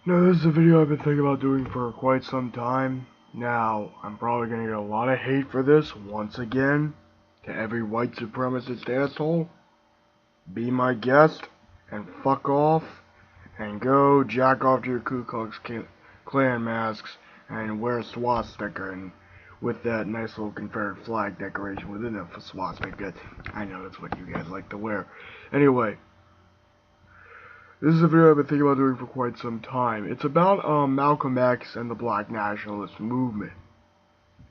Now, this is a video I've been thinking about doing for quite some time. Now, I'm probably going to get a lot of hate for this once again. To every white supremacist asshole, be my guest and fuck off and go jack off to your Ku Klux Klan masks and wear a swastika and with that nice little Confederate flag decoration within the swastika. I know that's what you guys like to wear. Anyway. This is a video I've been thinking about doing for quite some time. It's about Malcolm X and the Black Nationalist movement.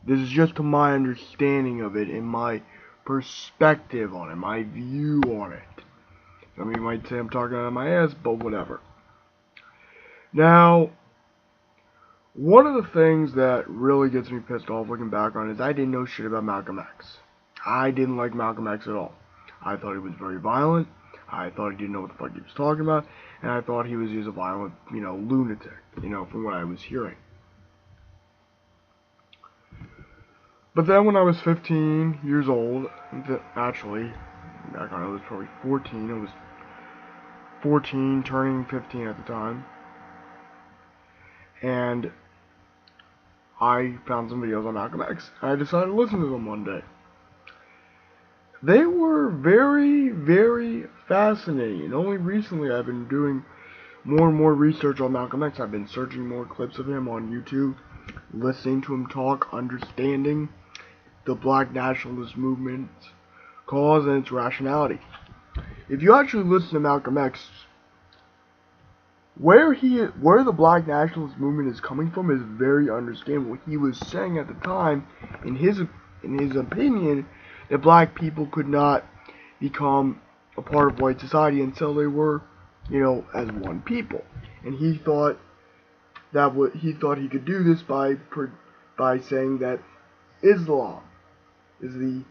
This is just to my understanding of it and my perspective on it, my view on it. Some of you might say I'm talking out of my ass, but whatever. Now, one of the things that really gets me pissed off looking back on it is I didn't know shit about Malcolm X. I didn't like Malcolm X at all. I thought he was very violent. I thought he didn't know what the fuck he was talking about, and I thought he was just a violent, lunatic, from what I was hearing. But then when I was 15 years old, actually, back when I was probably 14, I was 14, turning 15 at the time, and I found some videos on Malcolm X, and I decided to listen to them one day. They were very, very fascinating. And only recently I've been doing more and more research on Malcolm X. I've been searching more clips of him on YouTube, listening to him talk, understanding the Black Nationalist movement's cause and its rationality. If you actually listen to Malcolm X, where the Black Nationalist movement is coming from is very understandable. He was saying at the time, in his opinion, that black people could not become a part of white society until they were, as one people. And he thought he could do this by saying that Islam is the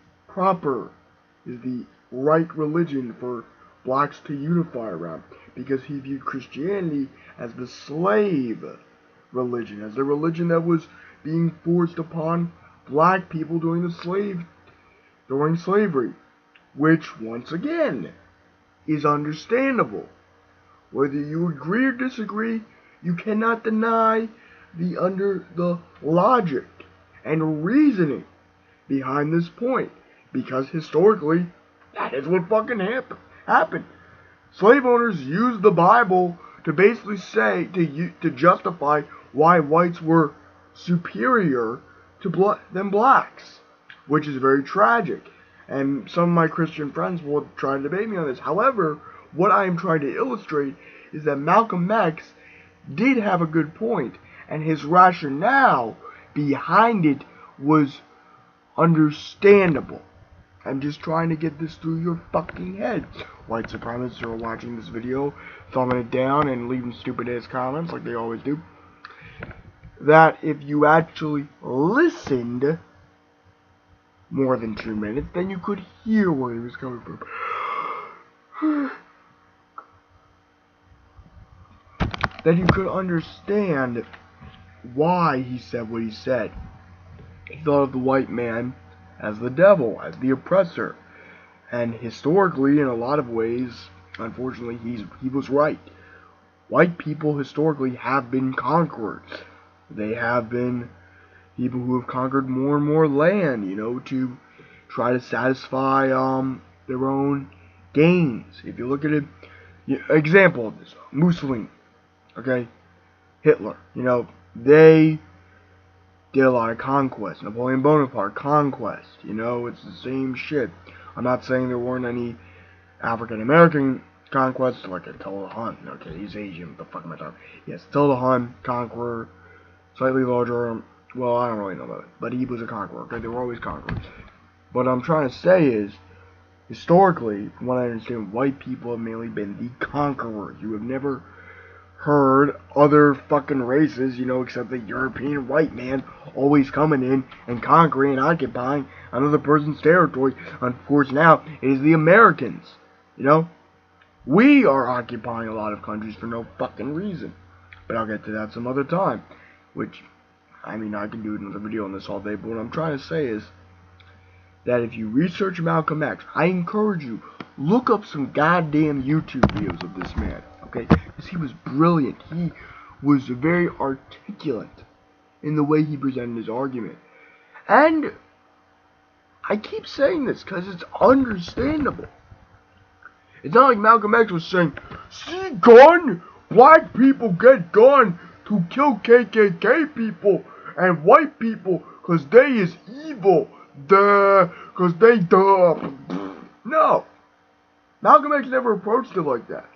right religion for blacks to unify around, because he viewed Christianity as the slave religion, as the religion that was being forced upon black people during slavery, which, once again, is understandable. Whether you agree or disagree, you cannot deny the logic and reasoning behind this point, because historically, that is what fucking happened. Slave owners used the Bible to basically say, to justify why whites were superior than blacks, which is very tragic. And some of my Christian friends will try to debate me on this. However, what I am trying to illustrate is that Malcolm X did have a good point, and his rationale behind it was understandable. I'm just trying to get this through your fucking head. White supremacists who are watching this video, thumbing it down and leaving stupid ass comments like they always do. That if you actually listened more than 2 minutes, then you could hear where he was coming from. That you could understand why he said what he said. He thought of the white man as the devil, as the oppressor. And historically, in a lot of ways, unfortunately, he was right. White people historically have been conquerors. They have been people who have conquered more and more land, to try to satisfy their own gains. If you look at it, example of this, Mussolini, okay, Hitler, they did a lot of conquest. Napoleon Bonaparte, conquest, it's the same shit. I'm not saying there weren't any African American conquests, like Attila the Hun. Okay, he's Asian. What the fuck am I talking? Yes, Attila the Hun, conqueror, slightly larger. Well, I don't really know about it, but he was a conqueror. Okay, they were always conquerors. What I'm trying to say is, historically, from what I understand, white people have mainly been the conquerors. You have never heard other fucking races, except the European white man always coming in and conquering and occupying another person's territory. Of course, now it is the Americans. We are occupying a lot of countries for no fucking reason. But I'll get to that some other time. Which, I can do another video on this all day. But what I'm trying to say is that if you research Malcolm X, I encourage you, look up some goddamn YouTube videos of this man. Okay? Because he was brilliant. He was very articulate in the way he presented his argument. And I keep saying this because it's understandable. It's not like Malcolm X was saying, see gun, black people get gun to kill KKK people and white people because they is evil, because they duh. No. Malcolm X never approached it like that.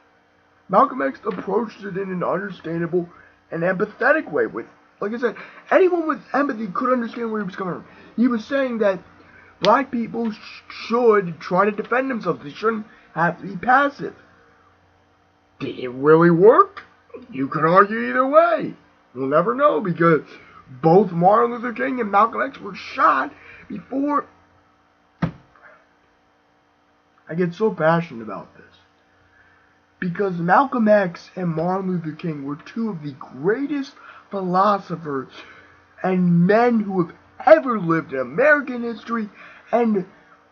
Malcolm X approached it in an understandable and empathetic way. With, like I said, anyone with empathy could understand where he was coming from. He was saying that black people should try to defend themselves. They shouldn't have to be passive. Did it really work? You could argue either way. We'll never know because both Martin Luther King and Malcolm X were shot before. I get so passionate about this. Because Malcolm X and Martin Luther King were two of the greatest philosophers and men who have ever lived in American history and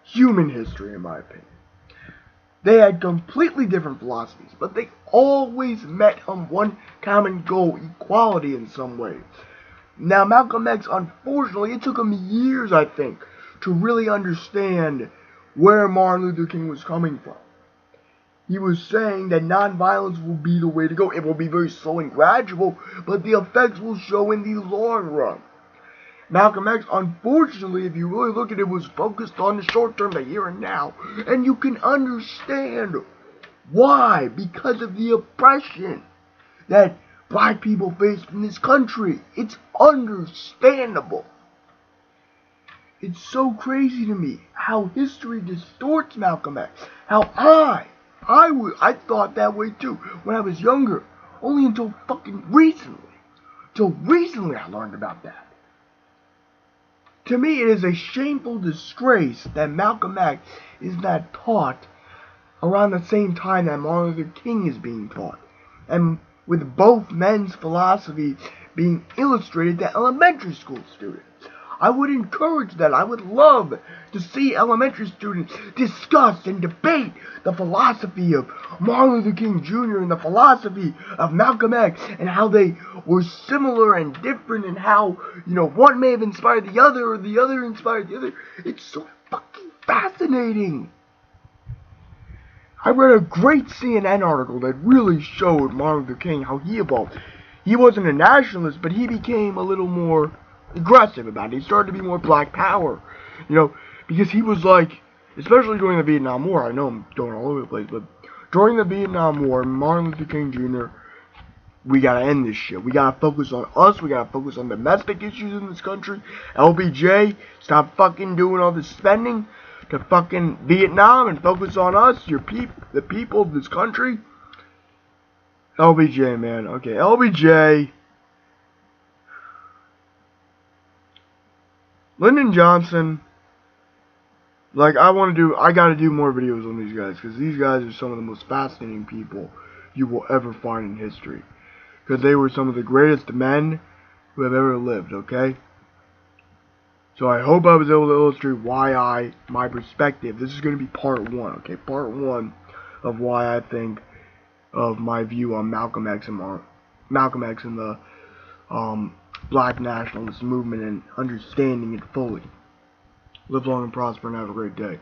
human history, in my opinion. They had completely different philosophies, but they always met on one common goal, equality in some way. Now, Malcolm X, unfortunately, it took him years, I think, to really understand where Martin Luther King was coming from. He was saying that nonviolence will be the way to go. It will be very slow and gradual, but the effects will show in the long run. Malcolm X, unfortunately, if you really look at it, was focused on the short term, the here and now. And you can understand why. Because of the oppression that black people faced in this country. It's understandable. It's so crazy to me how history distorts Malcolm X. How I thought that way too when I was younger. Only until fucking recently. Till recently I learned about that. To me, it is a shameful disgrace that Malcolm X is not taught around the same time that Martin Luther King is being taught. And with both men's philosophy being illustrated to elementary school students. I would encourage that. I would love to see elementary students discuss and debate the philosophy of Martin Luther King Jr. and the philosophy of Malcolm X and how they were similar and different and how, one may have inspired the other or the other inspired the other. It's so fucking fascinating. I read a great CNN article that really showed Martin Luther King how he evolved. He wasn't a nationalist, but he became a little more aggressive about it. He started to be more black power, because he was like, especially during the Vietnam War, I know I'm going all over the place, but during the Vietnam War, Martin Luther King Jr., we gotta end this shit. We gotta focus on us, we gotta focus on domestic issues in this country. LBJ, stop fucking doing all this spending to fucking Vietnam and focus on us, the people of this country. LBJ, man, okay, LBJ. Lyndon Johnson, I gotta do more videos on these guys, because these guys are some of the most fascinating people you will ever find in history. Because they were some of the greatest men who have ever lived, okay? So I hope I was able to illustrate my perspective. This is going to be part one, okay? Part one of why I think of my view on Malcolm X and the Black nationalist movement and understanding it fully. Live long and prosper and have a great day.